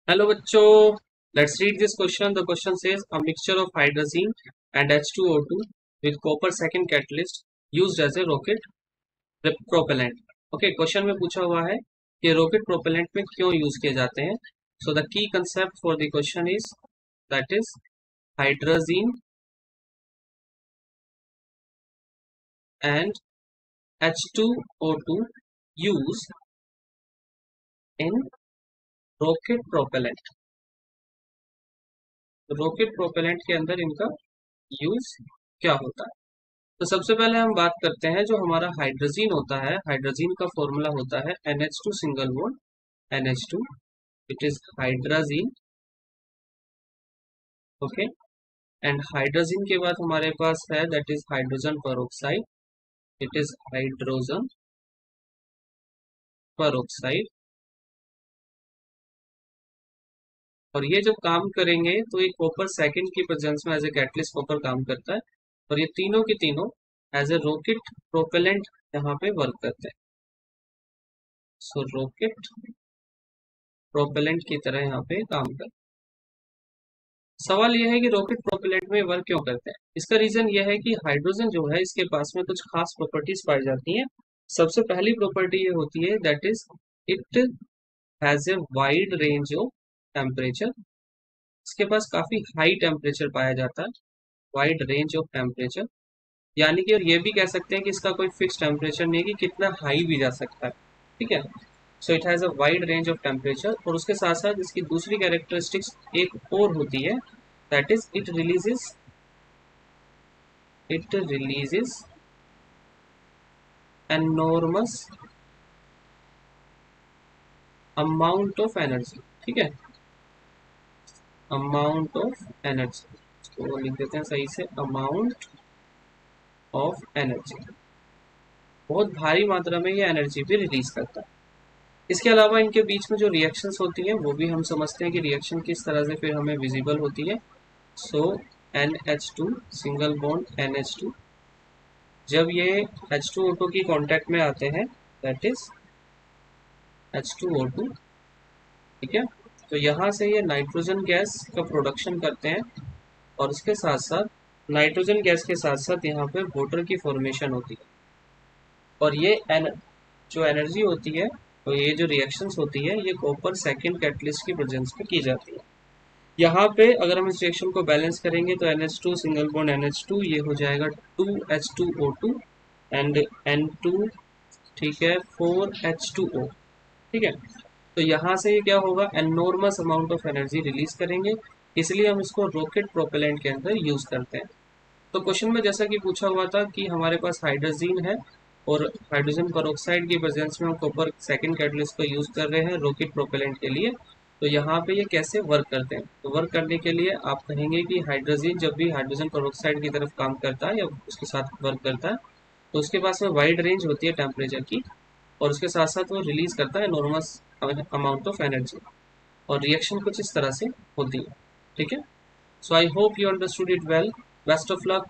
Hello बच्चों, let's read this question. The question says a mixture of hydrazine and H2O2 with copper second catalyst used as a rocket propellant. Okay, question में पूछा हुआ है कि rocket propellant में क्यों use किए जाते हैं. So the key concept for the question is that is hydrazine and H2O2 used in rocket propellant. Rocket propellant के अंदर इनका यूज क्या होता है. तो सबसे पहले हम बात करते हैं जो हमारा हाइड्रोजीन होता है. हाइड्रोजीन का फॉर्मूला होता है NH2 single bond NH2. It is hydrazine. Okay, and hydrazine के बाद हमारे पास है that is hydrogen peroxide. It is hydrogen peroxide. और ये जब काम करेंगे तो ये कॉपर सेकंड की प्रेजेंस में एज ए कैटलिस्ट कॉपर काम करता है. और ये तीनों के तीनों एज ए रॉकेट प्रोपेलेंट यहाँ पे वर्क करते हैं. सो रॉकेट प्रोपेलेंट की तरह यहाँ पे काम करते हैं. सवाल यह है कि रॉकेट प्रोपेलेंट में वर्क क्यों करते हैं. इसका रीजन यह है कि हाइड्रोजन जो है इसके पास में कुछ खास प्रॉपर्टीज पाई जाती हैं. सबसे पहली प्रॉपर्टी ये होती है that is it has a wide range of temperature. इसके पास काफी हाई टेम्परेचर पाया जाता है, वाइड रेंज ऑफ टेम्परेचर. यानी कि और ये भी कह सकते हैं कि इसका कोई फिक्स टेम्परेचर नहीं है कि कितना हाई भी जा सकता है. ठीक है. So it has a wide range of temperature. और उसके साथ साथ इसकी दूसरी कैरेक्टरिस्टिक्स एक और होती है that is it releases enormous amount of energy. ठीक है, अमाउंट ऑफ एनर्जी. तो लिख देते हैं सही से, अमाउंट ऑफ एनर्जी. बहुत भारी मात्रा में ये एनर्जी भी रिलीज करता है. इसके अलावा इनके बीच में जो रिएक्शंस होती हैं वो भी हम समझते हैं कि रिएक्शन किस तरह से फिर हमें विजिबल होती है. सो NH2 सिंगल बॉन्ड NH2 जब ये H2O2 की कांटेक्ट में आते हैं दैट इज H2O2. ठीक है, तो यहाँ से ये नाइट्रोजन गैस का प्रोडक्शन करते हैं. और उसके साथ साथ नाइट्रोजन गैस के साथ साथ यहाँ पे वाटर की फॉर्मेशन होती है. और ये जो एनर्जी होती है, तो ये जो रिएक्शंस होती है ये कॉपर सेकंड कैटलिस्ट की प्रेजेंस में की जाती है. यहाँ पे अगर हम इस रिएक्शन को बैलेंस करेंगे तो NH2 सिंगल बॉन्ड NH2 ये हो जाएगा 2H2O2 एंड N2. ठीक है, 4H2O. ठीक है, तो यहाँ से ये क्या होगा, enormous amount of energy release करेंगे. इसलिए हम इसको रॉकेट प्रोपेलेंट के अंदर यूज करते हैं. तो क्वेश्चन में जैसा कि पूछा हुआ था कि हमारे पास हाइड्रोजीन है और हाइड्रोजन पेरोक्साइड की प्रेजेंस में हम कॉपर सेकंड कैटलिस्ट को यूज कर रहे हैं रॉकेट प्रोपेलेंट के लिए. तो यहाँ पे ये कैसे वर्क करते हैं. तो वर्क करने के लिए आप कहेंगे कि हाइड्रोजीन जब भी हाइड्रोजन पेरोक्साइड की तरफ काम करता है या उसके साथ वर्क करता है तो उसके पास में वाइड रेंज होती है टेम्परेचर की. और उसके साथ साथ वो रिलीज करता है एनॉर्मस अमाउंट ऑफ एनर्जी. और रिएक्शन कुछ इस तरह से होती है. ठीक है, so I hope you understood it well. Best of luck.